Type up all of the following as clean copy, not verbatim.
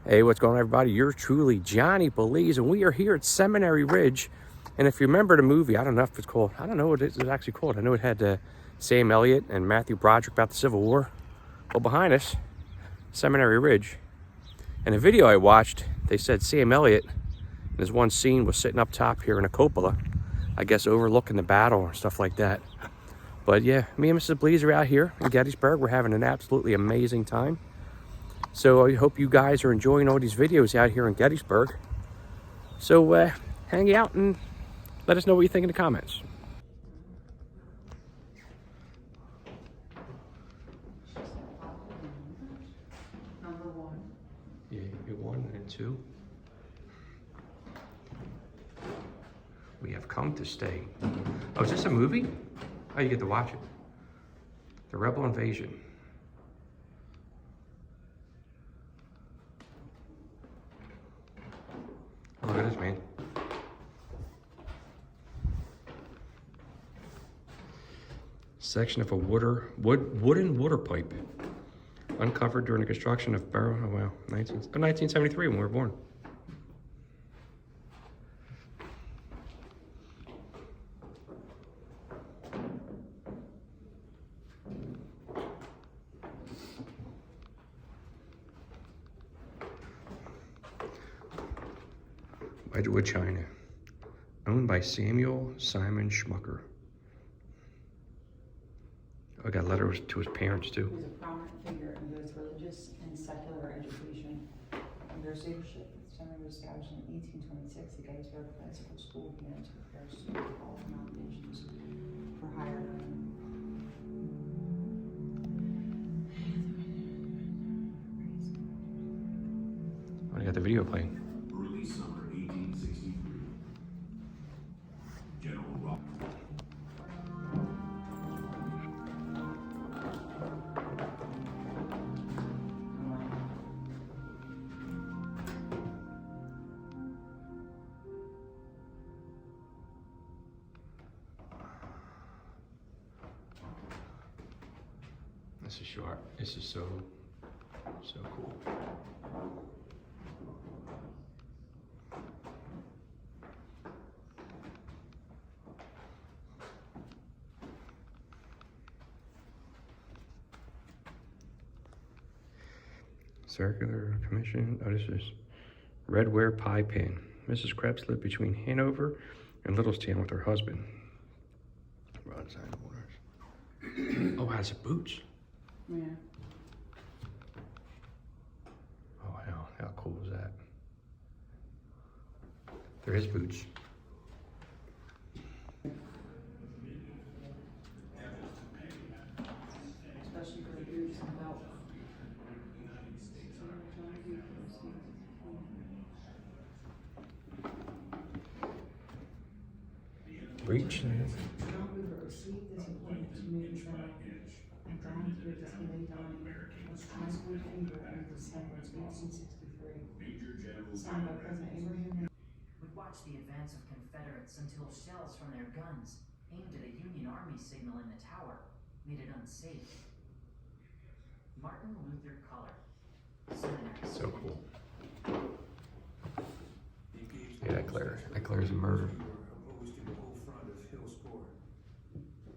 Hey, what's going on, everybody? You're truly Johnny Belize, and we are here at Seminary Ridge. And if you remember the movie, I don't know if it's called, I don't know what it's actually called. I know it had Sam Elliott and Matthew Broderick about the Civil War. Well, behind us, Seminary Ridge. In a video I watched, they said Sam Elliott, in his one scene, was sitting up top here in a cupola, I guess overlooking the battle or stuff like that. But yeah, me and Mrs. Belize are out here in Gettysburg. We're having an absolutely amazing time. So I hope you guys are enjoying all these videos out here in Gettysburg. So hang out and let us know what you think in the comments. Number one. Yeah, you get 1 and 2. We have come to stay. Oh, is this a movie? Oh, you get to watch it. The Rebel Invasion. Look at this, man. Section of a wooden water pipe uncovered during the construction of Barrow. Oh wow, 1973 when we were born. Wedgwood, China. Owned by Samuel Simon Schmucker. I got letters to his parents too. He was a prominent figure in both religious and secular education. Under his leadership, the seminary was established in 1826. The Gettysburg Principal School began to prepare students for all denominations for higher learning. Oh, I got the video playing. Early summer 1863. General Rock. This is short. This is so cool. Circular Commission. Oh, this is redware pie pan. Mrs. Krebs lived between Hanover and Littlestown with her husband. Broadside orders. Oh, has it boots? Yeah. Oh, how cool is that? They're his boots. Especially for the boots and belt. Reach. Not we were received this appointment to move the center and down through this lay dying was transport fever in December 1863. Signed by President Abraham. Would watch the advance of Confederates until shells from their guns aimed at a Union Army signal in the tower made it unsafe. Martin Luther Color, Seminary. So cool. Yeah, that Claire's a murder. Opposed to the whole front of Hill's Court.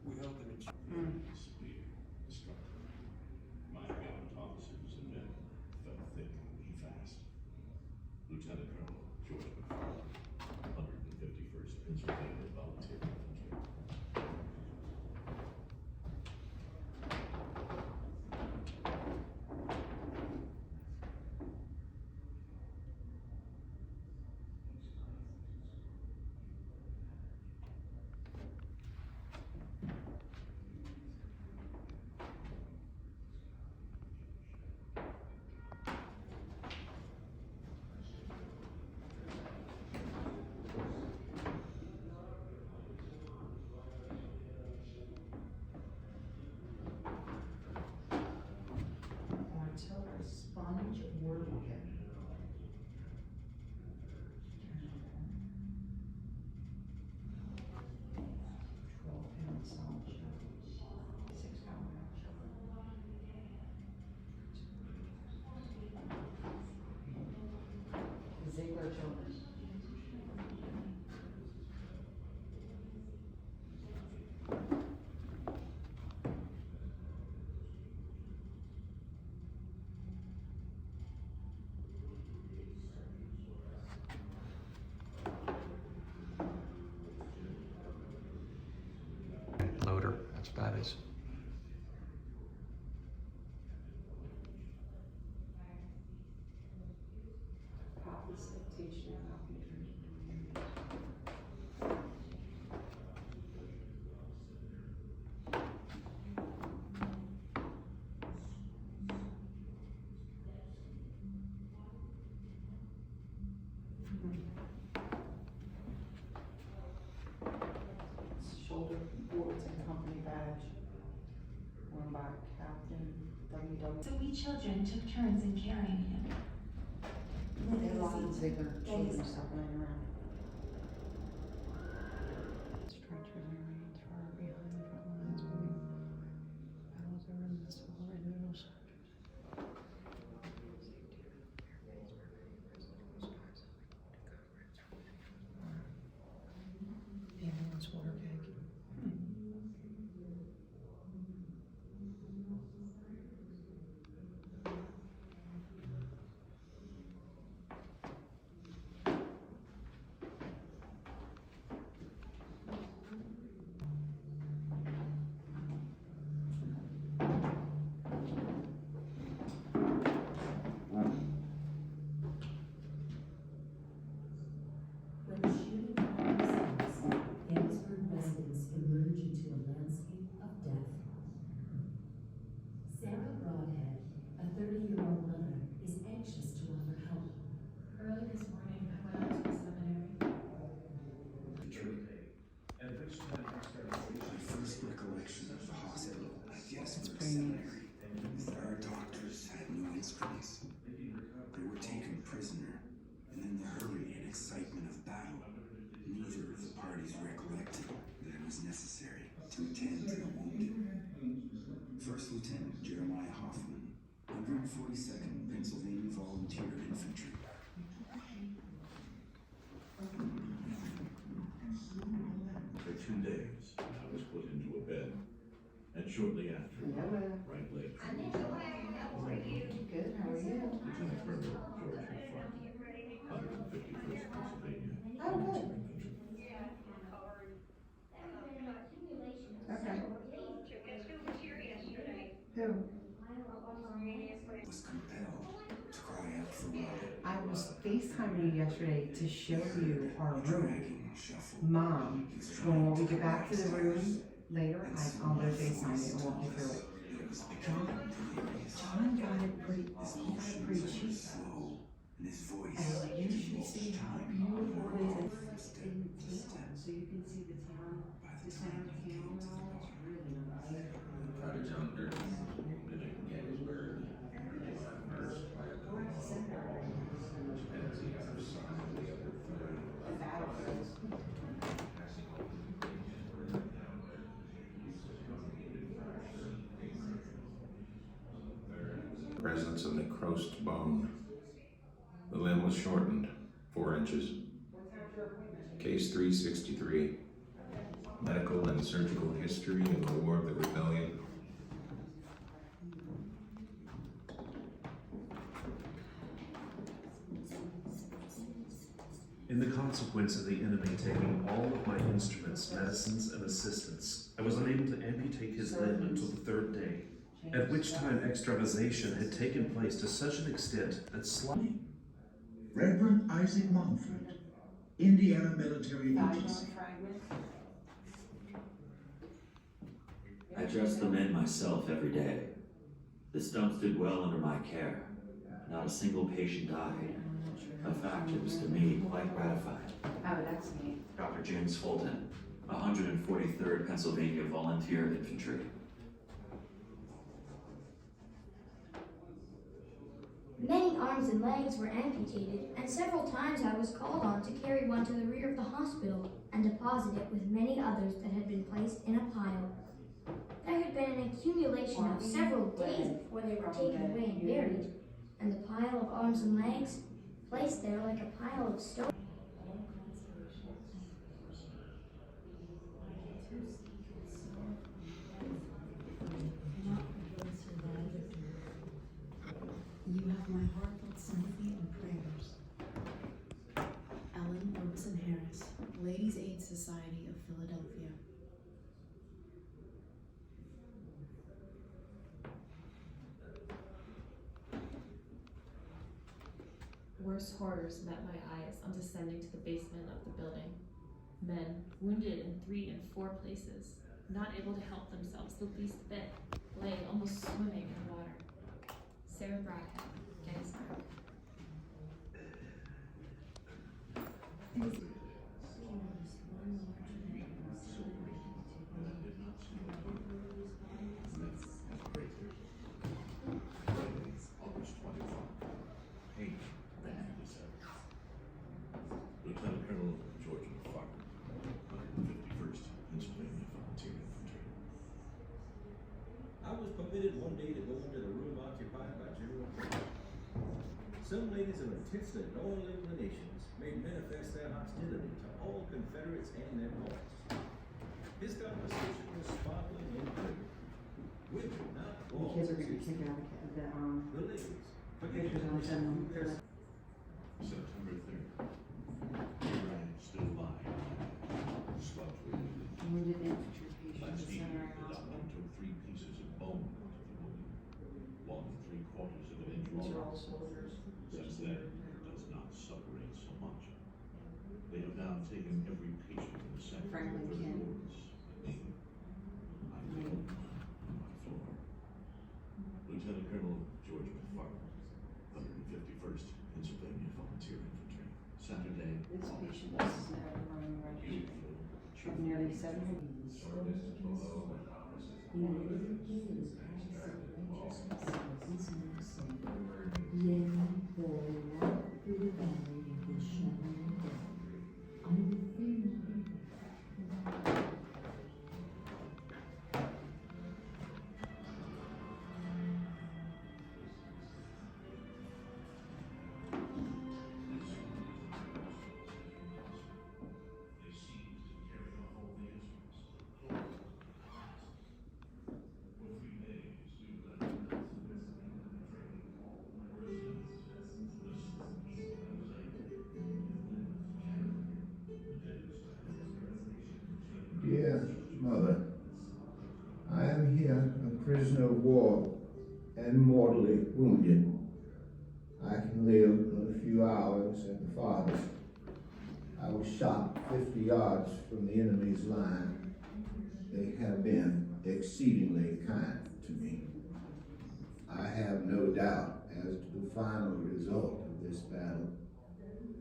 We held them in. My gallant officers and men fell thick and fast. Lieutenant Colonel George McFarland, 151st Pennsylvania Volunteer Infantry. Ziegler children. Loader, that's what that is. Copies of teaching and shoulder boards and company badge worn by Captain W.W. So we children took turns in carrying him. They have a lot of Ziegler children stuff laying around. Stretchers and reins far behind the front lines, moving battles over in the small individual soldiers. Ambulance water keg. When the shooting commences, Gettysburg residents emerge into a landscape of death. Sarah Broadhead, a 30-year-old mother, is anxious to offer help. Early this morning, I went out to the seminary. My first recollection of the hospital at Gettysburg Seminary is that our doctors had no instruments. They were taken prisoner, and in the hurry and excitement of battle, neither of the parties recollected that it was necessary to attend to the wounded. First Lieutenant Jeremiah Hoffman, 142nd Pennsylvania Volunteer Infantry. For 2 days, I was put into a bed, and shortly after, my right leg. Good, how are you? Lieutenant Colonel George Pa, 151st Pennsylvania Oh, good. Infantry. Okay. Who? Was compelled to cry out for blood. I was FaceTiming you yesterday to show you our room. Dragging shuffle. Mom, when we get back to the room later, I'm gonna FaceTime you and walk you through it. John got it pretty, he got it pretty cheap. Slow, and his voice. And you should see how beautiful it is in town, so you can see the town, the center of town and all, it's really nice. The battlefields. Presence of necrosed bone. The limb was shortened 4 inches. Case 363. Medical and surgical history in the War of the Rebellion. In the consequence of the enemy taking all of my instruments, medicines, and assistance, I was unable to amputate his limb until the 3rd day, at which time extravasation had taken place to such an extent that Reverend Isaac Montfort, Indiana Military Agency. I dress the men myself every day. The stumps did well under my care. Not a single patient died. A fact that was to me quite gratifying. Oh, that's neat. Dr. James Fulton, 143rd Pennsylvania Volunteer Infantry. Many arms and legs were amputated, and several times I was called on to carry one to the rear of the hospital and deposit it with many others that had been placed in a pile. There had been an accumulation of several days before they were taken away and buried, and the pile of arms and legs placed there like a pile of stone. You have my heartfelt sympathy and prayers. Ellen Robeson Harris, Ladies Aid Society of Philadelphia. Worse horrors met my eyes on descending to the basement of the building. Men, wounded in 3 and 4 places, not able to help themselves the least bit, lay almost swimming in water. Sarah Bradhead, Gettysburg. August 25, 1957. Lieutenant Colonel George Pa, 151st Pennsylvania Volunteer Infantry. I was permitted one day to go into the room occupied by General Pa. Some ladies of intensely loyal inclinations made manifest their hostility to all Confederates and their cause. His conversation was sparkling and clear. Women, not The all. kids are gonna kick out The ladies. pictures on the September 3rd. Here I am still lying. Slumped wounded. wounded infantry patient Last at evening, Seminary the doctor Hospital. took 3 pieces of bone out of the wound. 1 3/4 of an inch These are all long. soldiers. Since then, it does not separate so much. They have now taken every patient in the second Franklin and third Ken. wards. Me, I feel on my floor. Lieutenant Colonel George Pa, 151st Pennsylvania Volunteer Infantry. Saturday, This patient, this is an overrunning registry of nearly 700. Yea, though I walk through the valley of the shadow of death, I will fear no evil. They seized and carried off all the instruments. For 3 days, we left Dear Mother, I am here, a prisoner of war and mortally wounded. I can live but a few hours at the farthest. I was shot 50 yards from the enemy's line. They have been exceedingly kind to me. I have no doubt as to the final result of this battle,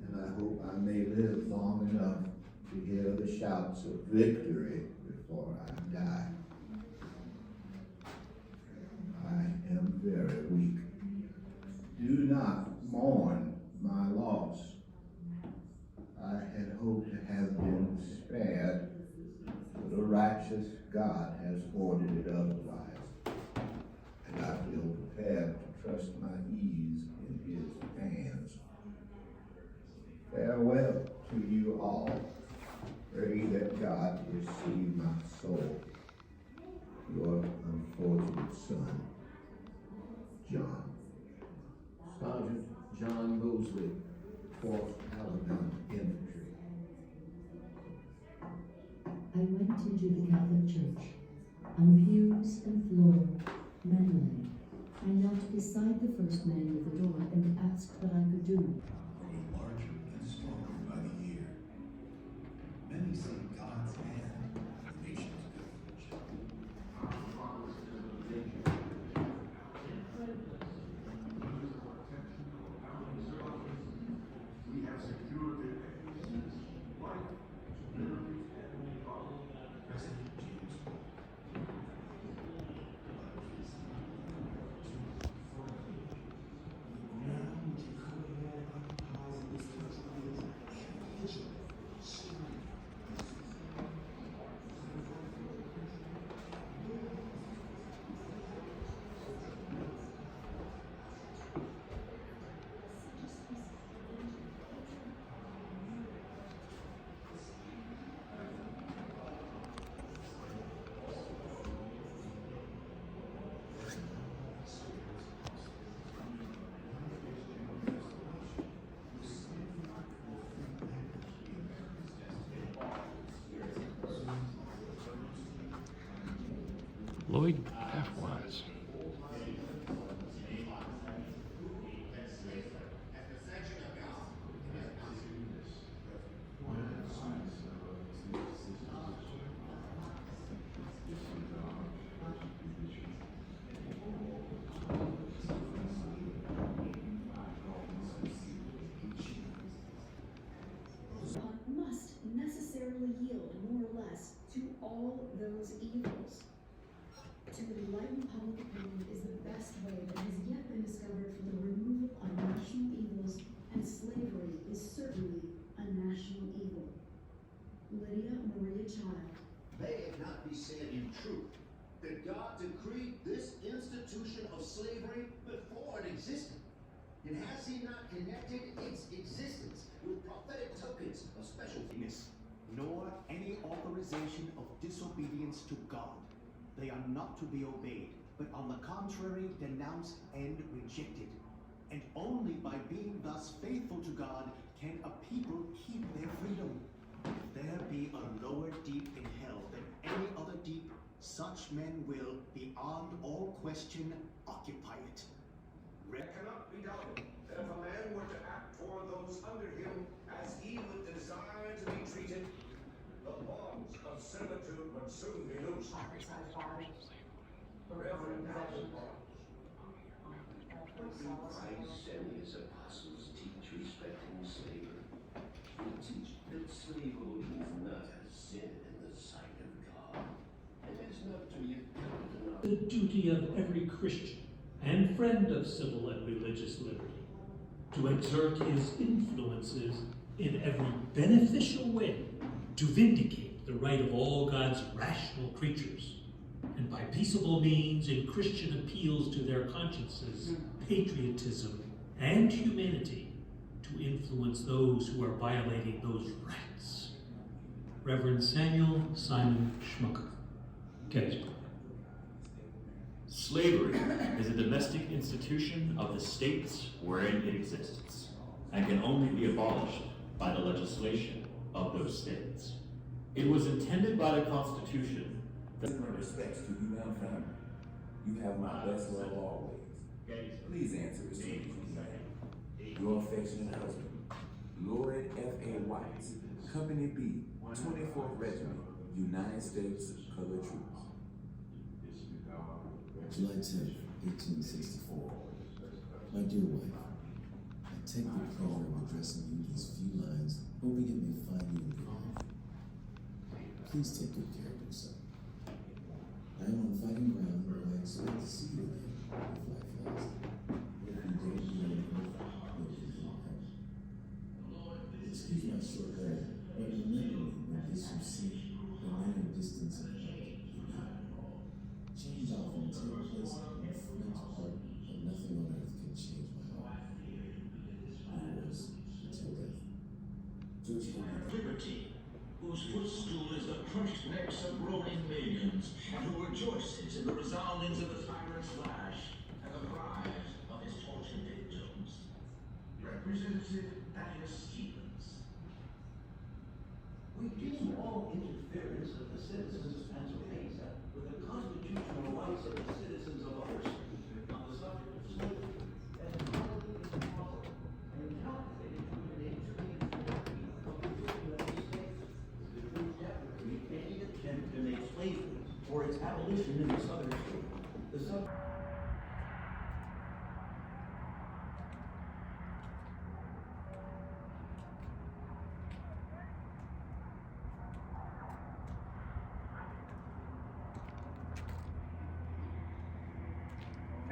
and I hope I may live long enough to hear the shouts of victory before I die. I am very weak. Do not mourn my loss. I had hoped to have been spared, but a righteous God has ordered it otherwise, and I feel prepared to trust my ease in his hands. Farewell to you all. Pray that God receive my soul. Your unfortunate son, John. Sergeant John Mosley, 4th Alabama Infantry. I went into the Catholic Church. On pews and floor, men lay. I knelt beside the first man with the door and asked what I could do. Growing larger and stronger by the year. Many see God's hand in the nation's good fortune. We have secured the life, liberty, and power. President James Lloyd F. Wise. Must necessarily yield more or less to all those evils. To enlighten public opinion is the best way that has yet been discovered for the removal of national evils, and slavery is certainly a national evil. Lydia Maria Child. May it not be said in truth that God decreed this institution of slavery before it existed? And has he not connected its existence with prophetic tokens of special Yes, nor any authorization of disobedience to God. They are not to be obeyed, but on the contrary, denounced and rejected. And only by being thus faithful to God can a people keep their freedom. If there be a lower deep in hell than any other deep, such men will, beyond all question, occupy it. It cannot be doubted that if a man were to act toward those under him as he would desire to be treated, the bonds of servitude would soon be loosed. Reverend Dr. What do Christ and his apostles teach respecting slavery? They teach that slavery is not a sin in the sight of God. It is not to be accounted The duty of every Christian and friend of civil and religious liberty to exert his influences in every beneficial way to vindicate the right of all God's rational creatures, and by peaceable means in Christian appeals to their consciences, patriotism, and humanity to influence those who are violating those rights. Reverend Samuel Simon Schmucker, Gettysburg. Slavery is a domestic institution of the states wherein it exists, and can only be abolished by the legislation of those states. It was intended by the Constitution that... In respects to you and family, you have my best love always. Please answer as soon as you can. Your affectionate husband, Lloyd F.A. Wise, Company B, 24th Regiment, United States Colored Troops. July 10th, 1864. My dear wife, I take the pleasure of addressing you these few lines, hoping it may find you in good health. Please take good care of yourself. I am on fighting ground where I expect to see you again, if life lasts. If you don't be on earth, you'll be in heaven. Excuse my short letter, but remember me when this you see, the manner distance of heart you need. Change often take place in a French heart, but nothing on earth can change my heart. Yours until death. George Henry. liberty, whose footstool is the crushed necks of groaning millions, and who rejoices in the resoundings of the tyrant's lash and the cries of his tortured victims. Representative Thaddeus Stevens. We deem all interference of the citizens of Pennsylvania with the constitutional rights of the citizens of our state on the subject of slavery as morally improper and calculated to endanger the integrity of the United States. We never treat any attempt to make slavery or its abolition in the southern state the subject.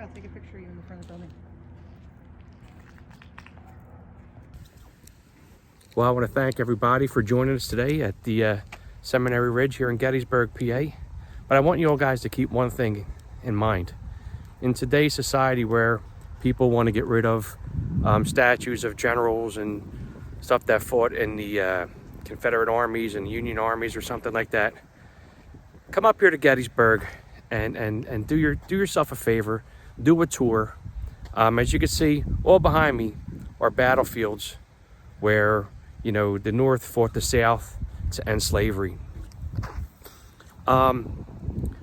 I'll take a picture of you in the front of the building. Well, I want to thank everybody for joining us today at the Seminary Ridge here in Gettysburg, PA. But I want you all guys to keep one thing in mind. In today's society where people want to get rid of statues of generals and stuff that fought in the Confederate armies and Union armies or something like that, come up here to Gettysburg and do yourself a favor. Do a tour. As you can see, all behind me are battlefields where, you know, the North fought the South to end slavery.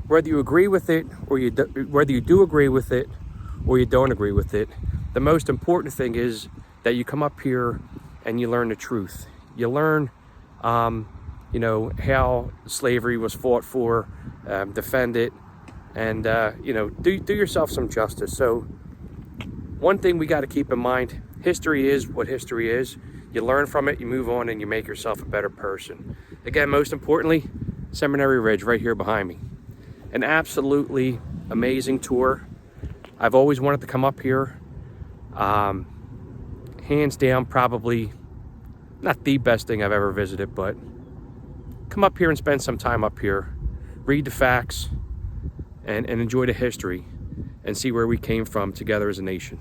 whether you agree with it or whether you do agree with it or you don't agree with it, the most important thing is that you come up here and you learn the truth. You learn, you know, how slavery was fought for, defend it, and you know, do yourself some justice. So one thing we got to keep in mind: history is what history is. You learn from it, you move on, and you make yourself a better person. Again, most importantly, Seminary Ridge right here behind me. An absolutely amazing tour. I've always wanted to come up here. Hands down, probably not the best thing I've ever visited, but come up here and spend some time up here. Read the facts and enjoy the history and see where we came from together as a nation.